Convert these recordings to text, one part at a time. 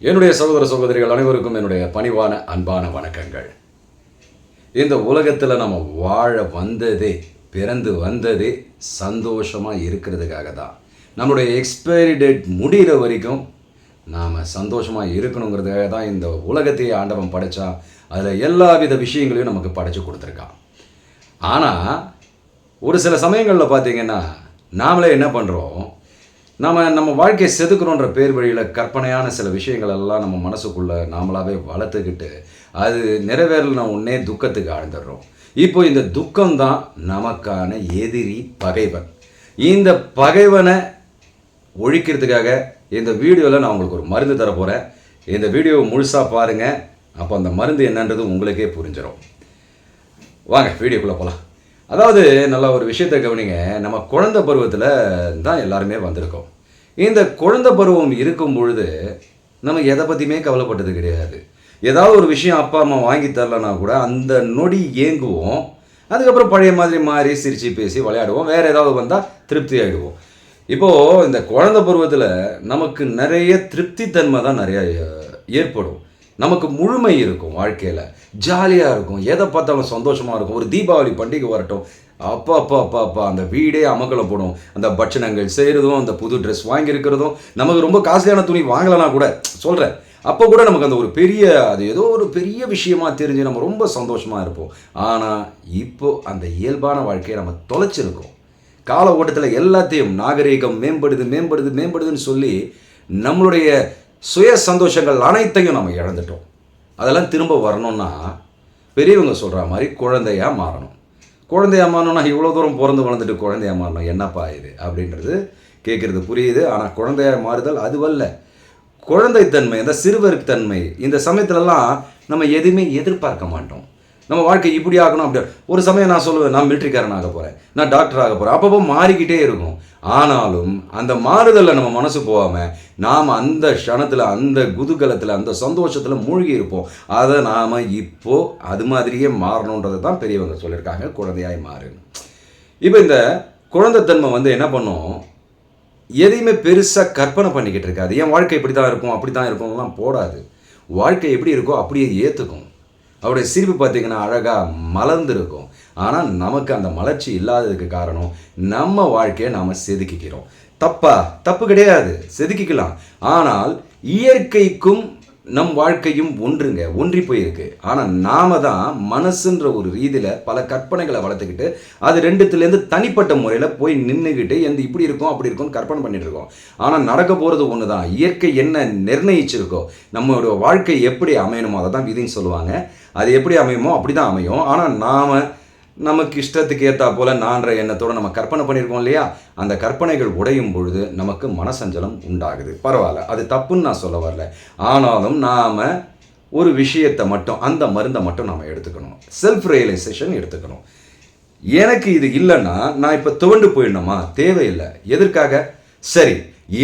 என்னுடைய சகோதர சகோதரிகள் அனைவருக்கும் என்னுடைய பணிவான அன்பான வணக்கங்கள். இந்த உலகத்தில் நம்ம வாழ வந்ததே, பிறந்து வந்ததே சந்தோஷமாக இருக்கிறதுக்காக தான். நம்மளுடைய எக்ஸ்பைரி டேட் முடிகிற வரைக்கும் நாம் சந்தோஷமாக இருக்கணுங்கிறதுக்காக தான் இந்த உலகத்தையே ஆண்டவன் படைத்தான். அதில் எல்லா வித விஷயங்களையும் நமக்கு படைச்சு கொடுத்துருக்கான். ஆனால் ஒரு சில சமயங்களில் பார்த்திங்கன்னா நாமளே என்ன பண்ணுறோம், நம்ம வாழ்க்கையை செதுக்கணுன்ற பேர் வழியில் கற்பனையான சில விஷயங்கள் எல்லாம் நம்ம மனசுக்குள்ளே நாமளாகவே வளர்த்துக்கிட்டு அது நிறைவேறலைன்னா உடனே துக்கத்துக்கு ஆழ்ந்துடுறோம். இப்போ இந்த துக்கம்தான் நமக்கான எதிரி, பகைவன். இந்த பகைவனை ஒழிக்கிறதுக்காக இந்த வீடியோவில் நான் உங்களுக்கு ஒரு மருந்து தர போகிறேன். இந்த வீடியோவை முழுசாக பாருங்கள். அப்போ அந்த மருந்து என்னன்றது உங்களுக்கே புரிஞ்சிடும். வாங்க வீடியோக்குள்ளே போகலாம். அதாவது நல்லா ஒரு விஷயத்தை கவனிங்க. நம்ம குழந்தை பருவத்தில் தான் எல்லாருமே வந்திருக்கோம். இந்த குழந்தை பருவம் இருக்கும் பொழுது நம்ம எதை பற்றியுமே கவலைப்பட்டது கிடையாது. ஏதாவது ஒரு விஷயம் அப்பா அம்மா வாங்கி தரலன்னா கூட அந்த நொடி ஏங்குவோம். அதுக்கப்புறம் பழைய மாதிரி மாறி சிரித்து பேசி விளையாடுவோம். வேறு ஏதாவது வந்தால் திருப்தி ஆகிடுவோம். இப்போது இந்த குழந்தை பருவத்தில் நமக்கு நிறைய திருப்தித்தன்மை தான் நிறையா ஏற்படும். நமக்கு முழுமை இருக்கும், வாழ்க்கையில் ஜாலியாக இருக்கும், எதை பார்த்தாலும் சந்தோஷமாக இருக்கும். ஒரு தீபாவளி பண்டிகை வரட்டும், அப்பா அப்பா அப்பா அப்பா அந்த வீடே அமக்கலம் போடும். அந்த பட்சணங்கள் செய்கிறதும், அந்த புது ட்ரெஸ் வாங்கியிருக்கிறதும், நமக்கு ரொம்ப காஸ்ட்லியான துணி வாங்கலைன்னா கூட சொல்கிறேன், அப்போ கூட நமக்கு அந்த ஒரு பெரிய, அது ஏதோ ஒரு பெரிய விஷயமா தெரிஞ்சு நம்ம ரொம்ப சந்தோஷமாக இருப்போம். ஆனால் இப்போது அந்த இயல்பான வாழ்க்கையை நம்ம தொலைச்சிருக்கோம். கால ஓட்டத்தில் எல்லாத்தையும் நாகரீகம் மேம்படுது மேம்படுது மேம்படுதுன்னு சொல்லி நம்மளுடைய சுய சந்தோஷங்கள் அனைத்தையும் நம்ம இழந்துட்டோம். அதெல்லாம் திரும்ப வரணும்னா பெரியவங்க சொல்கிற மாதிரி குழந்தையாக மாறணும். குழந்தையாக மாறணும்னா இவ்வளோ தூரம் பிறந்து வளர்ந்துட்டு குழந்தையாக மாறணும் என்னப்பா இது அப்படின்றது கேட்குறது புரியுது. ஆனால் குழந்தையாக மாறுதல் அதுவல்ல. குழந்தைத்தன்மை, அந்த சிறுவருக்கு தன்மை, இந்த சமயத்துலலாம் நம்ம எதுவுமே எதிர்பார்க்க மாட்டோம். நம்ம வாழ்க்கை இப்படி ஆகணும் அப்படி. ஒரு சமயம் நான் சொல்லுவேன், நான் மிலிட்ரிக்காரன் ஆக போகிறேன், நான் டாக்டர் ஆக போகிறேன். அப்பப்போ மாறிக்கிட்டே இருக்கும். ஆனாலும் அந்த மாறுதலில் நம்ம மனசு போகாமல் நாம் அந்த க்ஷணத்தில், அந்த குதூகலத்தில், அந்த சந்தோஷத்தில் மூழ்கி இருப்போம். அதை நாம் இப்போது அது மாதிரியே மாறணுன்றது தான் பெரியவங்க சொல்லியிருக்காங்க, குழந்தையாய் மாறுன்னு. இப்போ இந்த குழந்தைத்தன்மை என்ன பண்ணும், எதையுமே பெருசாக கற்பனை பண்ணிக்கிட்டு இருக்காது. என் வாழ்க்கை இப்படி தான் இருக்கும், அப்படி தான் இருக்கும்லாம் போடாது. வாழ்க்கை எப்படி இருக்கோ அப்படியே ஏற்றுக்கும். அவருடைய சிரிப்பு பார்த்திங்கன்னா அழகாக மலர்ந்துருக்கும். ஆனால் நமக்கு அந்த மலர்ச்சி இல்லாததுக்கு காரணம் நம்ம வாழ்க்கையை நாம் செதுக்கிக்கிறோம். தப்பு கிடையாது, செதுக்கிக்கலாம். ஆனால் இயற்கைக்கும் நம் வாழ்க்கையும் ஒன்றி போயிருக்கு. ஆனால் நாம் தான் மனசுன்ற ஒரு ரீதியில் பல கற்பனைகளை வளர்த்துக்கிட்டு அது ரெண்டுத்துலேருந்து தனிப்பட்ட முறையில் போய் நின்றுக்கிட்டு இப்படி இருக்கும் அப்படி இருக்கும் கற்பனை பண்ணிட்டு இருக்கோம். ஆனால் நடக்க போகிறது ஒன்று தான். இயற்கை என்ன நிர்ணயிச்சிருக்கோ, நம்மளோட வாழ்க்கை எப்படி அமையணுமோ அதை தான் விதின்னு சொல்லுவாங்க. அது எப்படி அமையுமோ அப்படி தான் அமையும். ஆனால் நமக்கு இஷ்டத்துக்கு ஏற்றா போல் நான்ற எண்ணத்தோடு நம்ம கற்பனை பண்ணியிருக்கோம் இல்லையா, அந்த கற்பனைகள் உடையும் பொழுது நமக்கு மனசஞ்சலம் உண்டாகுது. பரவாயில்ல, அது தப்புன்னு நான் சொல்ல வரல. ஆனாலும் நாம் ஒரு விஷயத்தை மட்டும், அந்த மருந்தை மட்டும் நாம் எடுத்துக்கணும். செல்ஃப் ரியலைசேஷன் எடுத்துக்கணும். எனக்கு இது இல்லைன்னா நான் இப்போ துவண்டு போயிடணுமா? தேவையில்லை. எதற்காக? சரி,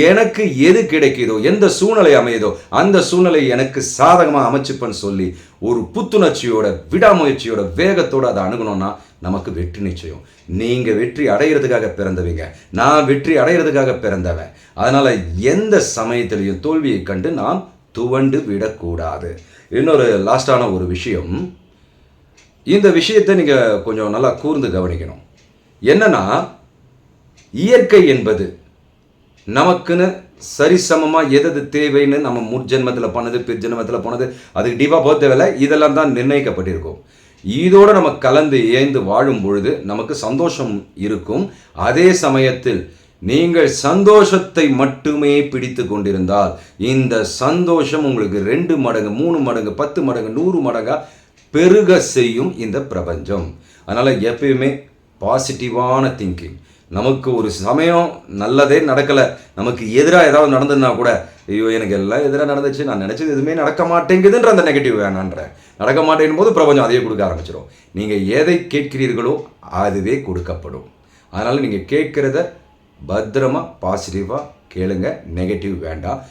எனக்கு எது கிடைக்குதோ, எந்த சூழ்நிலை அமையுதோ அந்த சூழ்நிலை எனக்கு சாதகமாக அமைச்சுப்பன்னு சொல்லி ஒரு புத்துணர்ச்சியோட, விடாமுயற்சியோட, வேகத்தோடு அதை அணுகணும்னா நமக்கு வெற்றி நிச்சயம். நீங்கள் வெற்றி அடைகிறதுக்காக பிறந்தவங்க, நான் வெற்றி அடைகிறதுக்காக பிறந்தவன். அதனால் எந்த சமயத்திலையும் தோல்வியை கண்டு நாம் துவண்டு விடக்கூடாது. இன்னொரு லாஸ்டான ஒரு விஷயம், இந்த விஷயத்தை நீங்கள் கொஞ்சம் நல்லா கூர்ந்து கவனிக்கணும். என்னன்னா, இயற்கை என்பது நமக்குன்னு சரிசமமாக எது தேவைன்னு நம்ம முற்ஜென்மத்தில் பண்ணது, பிற்ஜென்மத்தில் போனது, அதுக்கு டீப்பாக போக தேவையில்லை. இதெல்லாம் தான் நிர்ணயிக்கப்பட்டிருக்கும். இதோடு நம்ம கலந்து ஏந்து வாழும் பொழுது நமக்கு சந்தோஷம் இருக்கும். அதே சமயத்தில் நீங்கள் சந்தோஷத்தை மட்டுமே பிடித்து கொண்டிருந்தால் இந்த சந்தோஷம் உங்களுக்கு 2 மடங்கு, 3 மடங்கு, 10 மடங்கு, 100 மடங்காக பெருக செய்யும் இந்த பிரபஞ்சம். அதனால் எப்பயுமே பாசிட்டிவான திங்கிங். நமக்கு ஒரு சமயம் நல்லதே நடக்கலை, நமக்கு எதிராக ஏதாவது நடந்ததுன்னா கூட, ஐயோ எனக்கு எல்லாம் எதிராக நடந்துச்சு, நான் நினச்சது எதுவுமே நடக்க மாட்டேங்குதுன்ற அந்த நெகட்டிவ் வேணான்ற. நடக்க மாட்டேங்கும் போது பிரபஞ்சம் அதையே கொடுக்க ஆரம்பிச்சிடும். நீங்கள் எதை கேட்கிறீர்களோ அதுவே கொடுக்கப்படும். அதனால் நீங்கள் கேட்குறத பத்திரமாக பாசிட்டிவாக கேளுங்க, நெகட்டிவ் வேண்டாம்.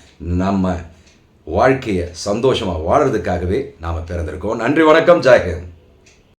நம்ம வாழ்க்கையை சந்தோஷமாக வாழறதுக்காகவே நாம் பிறந்திருக்கோம். நன்றி, வணக்கம், ஜெய் ஹிந்த்.